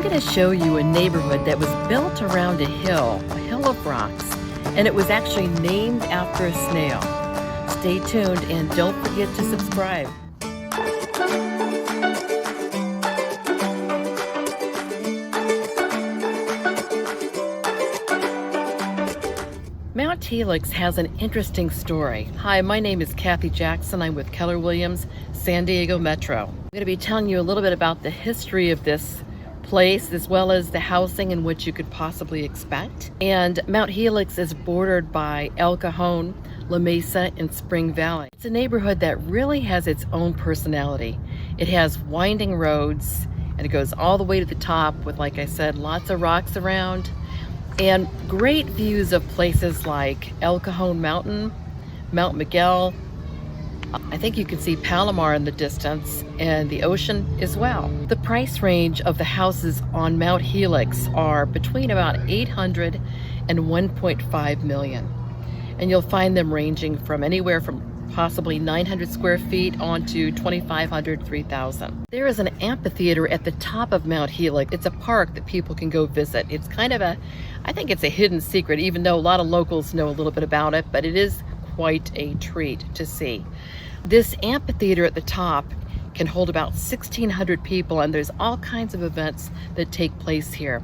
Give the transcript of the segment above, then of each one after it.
going to show you a neighborhood that was built around a hill of rocks, and it was actually named after a snail. Stay tuned and don't forget to subscribe. Mount Helix has an interesting story. Hi, my name is Kathy Jackson. I'm with Keller Williams, San Diego Metro. I'm going to be telling you a little bit about the history of this place as well as the housing and what you could possibly expect. And Mount Helix is bordered by El Cajon, La Mesa, and Spring Valley. It's a neighborhood that really has its own personality. It has winding roads and it goes all the way to the top with, like I said, lots of rocks around and great views of places like El Cajon Mountain, Mount Miguel. I think you can see Palomar in the distance and the ocean as well. The price range of the houses on Mount Helix are between about $800,000 and $1.5 million. And you'll find them ranging from anywhere from possibly 900 square feet on to 2,500, 3,000. There is an amphitheater at the top of Mount Helix. It's a park that people can go visit. It's kind of I think it's a hidden secret, even though a lot of locals know a little bit about it, but it is quite a treat to see. This amphitheater at the top can hold about 1,600 people, and there's all kinds of events that take place here.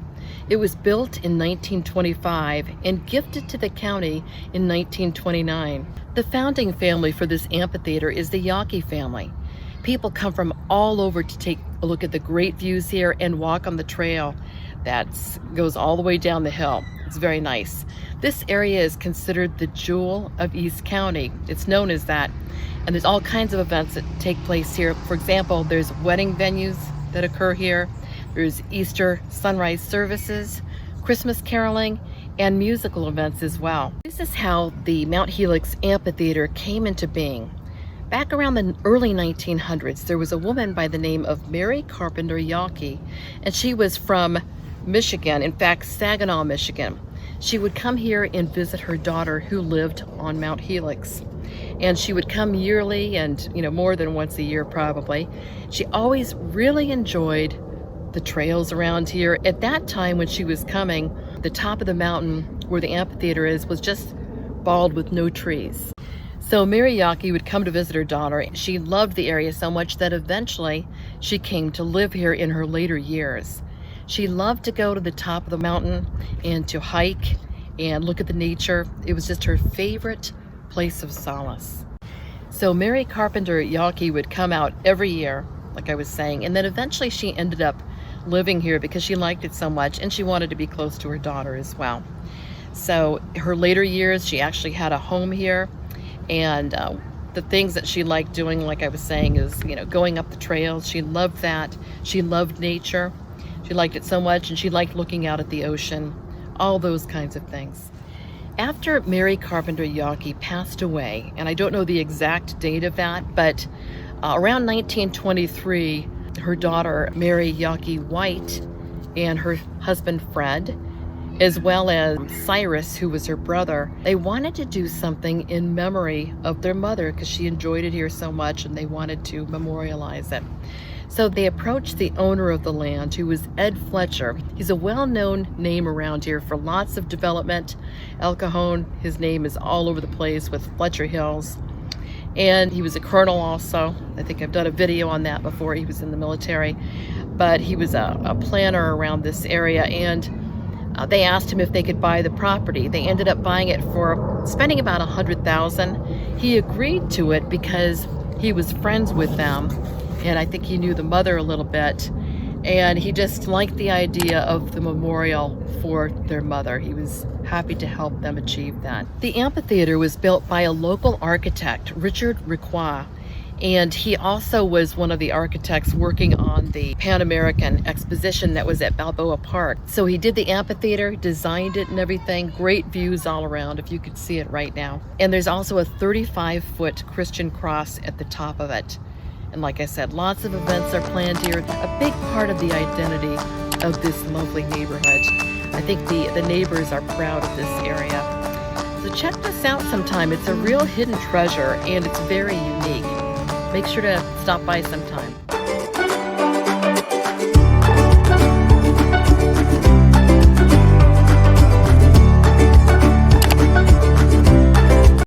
It was built in 1925 and gifted to the county in 1929. The founding family for this amphitheater is the Yawkey family. People come from all over to take a look at the great views here and walk on the trail that goes all the way down the hill. It's very nice. This area is considered the jewel of East County. It's known as that. And there's all kinds of events that take place here. For example, there's wedding venues that occur here. There's Easter sunrise services, Christmas caroling, and musical events as well. This is how the Mount Helix Amphitheater came into being. Back around the early 1900s, there was a woman by the name of Mary Carpenter Yawkey, and she was from Michigan, in fact, Saginaw, Michigan. She would come here and visit her daughter who lived on Mount Helix. And she would come yearly and, more than once a year probably. She always really enjoyed the trails around here. At that time when she was coming, the top of the mountain where the amphitheater is was just bald with no trees. So Mary Yawkey would come to visit her daughter. She loved the area so much that eventually she came to live here in her later years. She loved to go to the top of the mountain and to hike and look at the nature. It was just her favorite place of solace. So Mary Carpenter Yawkey would come out every year, like I was saying, and then eventually she ended up living here because she liked it so much and she wanted to be close to her daughter as well. So her later years, she actually had a home here, and the things that she liked doing, like I was saying, is going up the trails. She loved that. She loved nature. She liked it so much, and she liked looking out at the ocean, all those kinds of things. After Mary Carpenter Yawkey passed away, and I don't know the exact date of that, but around 1923, her daughter Mary Yawkey White and her husband Fred, as well as Cyrus, who was her brother, they wanted to do something in memory of their mother because she enjoyed it here so much and they wanted to memorialize it. So they approached the owner of the land, who was Ed Fletcher. He's a well-known name around here for lots of development. El Cajon, his name is all over the place with Fletcher Hills. And he was a colonel also. I think I've done a video on that before. He was in the military. But he was a planner around this area, and they asked him if they could buy the property. They ended up buying it for spending about $100,000. He agreed to it because he was friends with them, and I think he knew the mother a little bit, and he just liked the idea of the memorial for their mother. He was happy to help them achieve that. The amphitheater was built by a local architect, Richard Riquois, and he also was one of the architects working on the Pan American exposition that was at Balboa Park. So he did the amphitheater, designed it and everything. Great views all around, if you could see it right now. And there's also a 35-foot Christian cross at the top of it. And like I said, lots of events are planned here. A big part of the identity of this lovely neighborhood. I think the neighbors are proud of this area. So check this out sometime. It's a real hidden treasure and it's very unique. Make sure to stop by sometime.